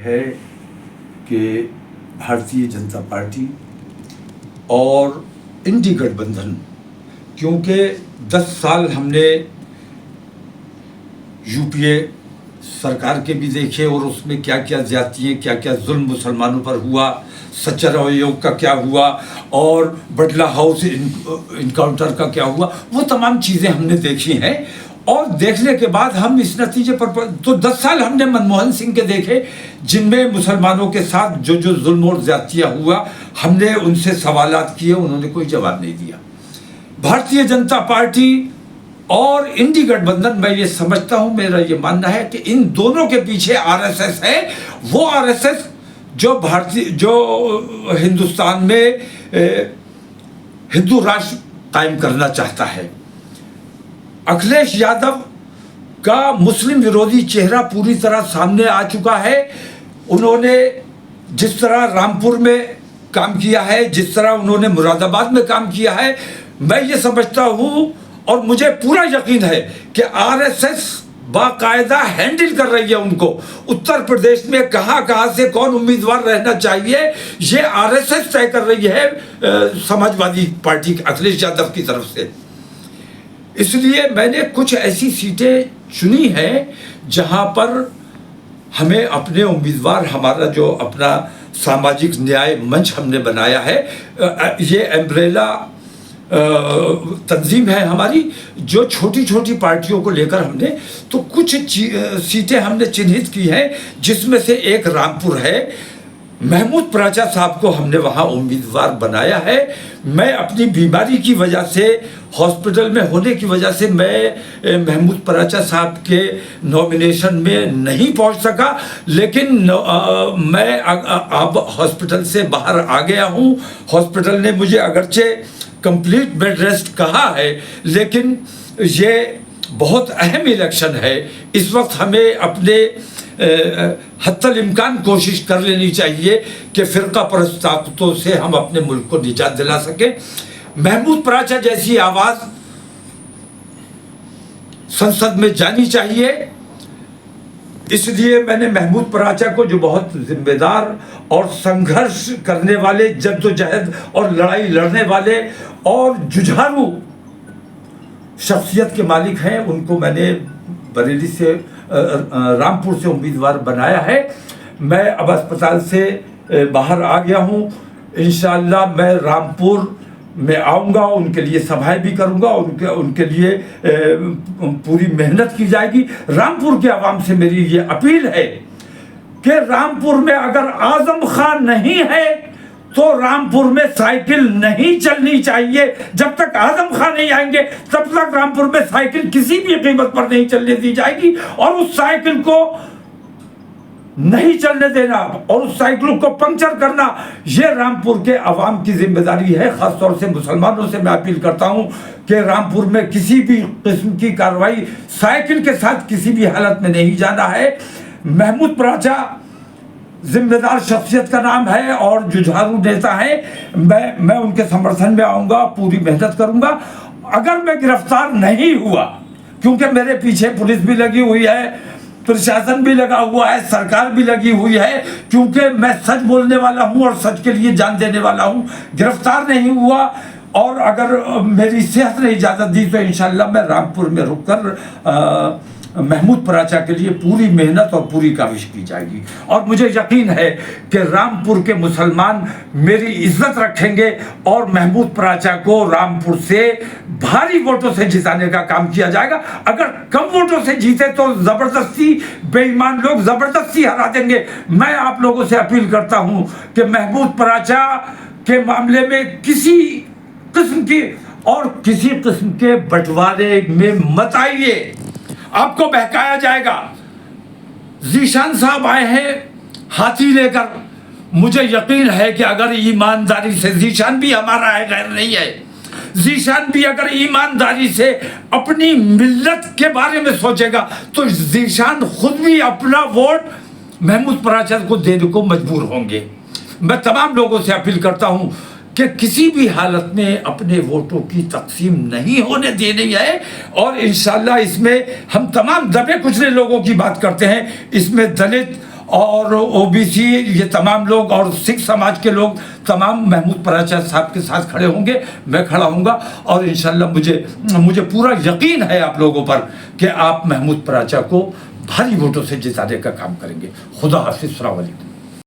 है कि भारतीय जनता पार्टी और इंडी गठबंधन, क्योंकि 10 साल हमने यूपीए सरकार के भी देखे और उसमें क्या क्या ज्यादतियाँ, क्या क्या जुल्म मुसलमानों पर हुआ, सच्चर आयोग का क्या हुआ और बटला हाउस इनकाउंटर का क्या हुआ, वो तमाम चीज़ें हमने देखी हैं। और देखने के बाद हम इस नतीजे पर तो 10 साल हमने मनमोहन सिंह के देखे, जिनमें मुसलमानों के साथ जो जो जुल्म और ज्यादतियाँ हुआ, हमने उनसे सवालात किए, उन्होंने कोई जवाब नहीं दिया। भारतीय जनता पार्टी और इंडी गठबंधन, मैं ये समझता हूं, मेरा ये मानना है कि इन दोनों के पीछे आरएसएस है। वो आरएसएस जो हिंदुस्तान में हिंदू राष्ट्र कायम करना चाहता है। अखिलेश यादव का मुस्लिम विरोधी चेहरा पूरी तरह सामने आ चुका है। उन्होंने जिस तरह रामपुर में काम किया है, जिस तरह उन्होंने मुरादाबाद में काम किया है, मैं ये समझता हूँ और मुझे पूरा यकीन है कि आरएसएस बाकायदा हैंडल कर रही है उनको। उत्तर प्रदेश में कहाँ से कौन उम्मीदवार रहना चाहिए, ये आरएसएस तय कर रही है समाजवादी पार्टी अखिलेश यादव की तरफ से। इसलिए मैंने कुछ ऐसी सीटें चुनी हैं जहां पर हमें अपने उम्मीदवार, हमारा जो अपना सामाजिक न्याय मंच हमने बनाया है, ये एम्ब्रेला तंजीम है हमारी, जो छोटी छोटी पार्टियों को लेकर हमने तो कुछ सीटें हमने चिन्हित की हैं, जिसमें से एक रामपुर है। महमूद पराचा साहब को हमने वहाँ उम्मीदवार बनाया है। मैं अपनी बीमारी की वजह से, हॉस्पिटल में होने की वजह से मैं महमूद पराचा साहब के नॉमिनेशन में नहीं पहुँच सका, लेकिन मैं अब हॉस्पिटल से बाहर आ गया हूँ। हॉस्पिटल ने मुझे अगरचे कंप्लीट बेड रेस्ट कहा है, लेकिन ये बहुत अहम इलेक्शन है। इस वक्त हमें अपने हत्तल इम्कान कोशिश कर लेनी चाहिए कि फ़िरका परस्त ताकतों से हम अपने मुल्क को निजात दिला सके। महमूद पराचा जैसी आवाज़ संसद में जानी चाहिए। इसलिए मैंने महमूद पराचा को, जो बहुत जिम्मेदार और संघर्ष करने वाले, जद्दोजहद और लड़ाई लड़ने वाले और जुझारू शख्सियत के मालिक हैं, उनको मैंने बरेली से, रामपुर से उम्मीदवार बनाया है। मैं अब अस्पताल से बाहर आ गया हूँ। इंशाअल्लाह मैं रामपुर में आऊँगा, उनके लिए सभाएं भी करूँगा, उनके लिए पूरी मेहनत की जाएगी। रामपुर के आवाम से मेरी ये अपील है कि रामपुर में अगर आजम खान नहीं है तो रामपुर में साइकिल नहीं चलनी चाहिए। जब तक आजम खान नहीं आएंगे तब तक रामपुर में साइकिल किसी भी कीमत पर नहीं चलने दी जाएगी, और उस साइकिल को नहीं चलने देना और उस साइकिल को पंक्चर करना, ये रामपुर के अवाम की जिम्मेदारी है। खासतौर से मुसलमानों से मैं अपील करता हूँ कि रामपुर में किसी भी किस्म की कार्रवाई साइकिल के साथ किसी भी हालत में नहीं जाना है। महमूद पराचा जिम्मेदार शख्सियत का नाम है और जुझारू नेता है। मैं उनके समर्थन में आऊँगा, पूरी मेहनत करूँगा। अगर मैं गिरफ्तार नहीं हुआ, क्योंकि मेरे पीछे पुलिस भी लगी हुई है, प्रशासन भी लगा हुआ है, सरकार भी लगी हुई है, क्योंकि मैं सच बोलने वाला हूं और सच के लिए जान देने वाला हूं। गिरफ्तार नहीं हुआ और अगर मेरी सेहत ने इजाज़त दी तो इंशाअल्लाह मैं रामपुर में रुककर महमूद पराचा के लिए पूरी मेहनत और पूरी काविश की जाएगी। और मुझे यकीन है कि रामपुर के मुसलमान मेरी इज्जत रखेंगे और महमूद पराचा को रामपुर से भारी वोटों से जिताने का काम किया जाएगा। अगर कम वोटों से जीते तो ज़बरदस्ती बेईमान लोग ज़बरदस्ती हरा देंगे। मैं आप लोगों से अपील करता हूँ कि महमूद पराचा के मामले में किसी किस्म की और किसी किस्म के बंटवारे में मत आइए, आपको बहकाया जाएगा। जीशान साहब आए हैं हाथी लेकर। मुझे यकीन है कि अगर ईमानदारी से, जीशान भी हमारा है, गैर नहीं है, जीशान भी अगर ईमानदारी से अपनी मिल्लत के बारे में सोचेगा तो जीशान खुद भी अपना वोट महमूद पराचा को देने को मजबूर होंगे। मैं तमाम लोगों से अपील करता हूं कि किसी भी हालत में अपने वोटों की तकसीम नहीं होने देनी है। और इंशाअल्लाह इसमें हम तमाम दबे कुचले लोगों की बात करते हैं, इसमें दलित और ओबीसी ये तमाम लोग और सिख समाज के लोग तमाम महमूद पराचा साहब के साथ खड़े होंगे, मैं खड़ा होऊंगा और इंशाल्लाह मुझे पूरा यकीन है आप लोगों पर कि आप महमूद पराचा को भारी वोटों से जिताने का काम करेंगे। खुदा हाफिज़, अस्सलाम वालेकुम।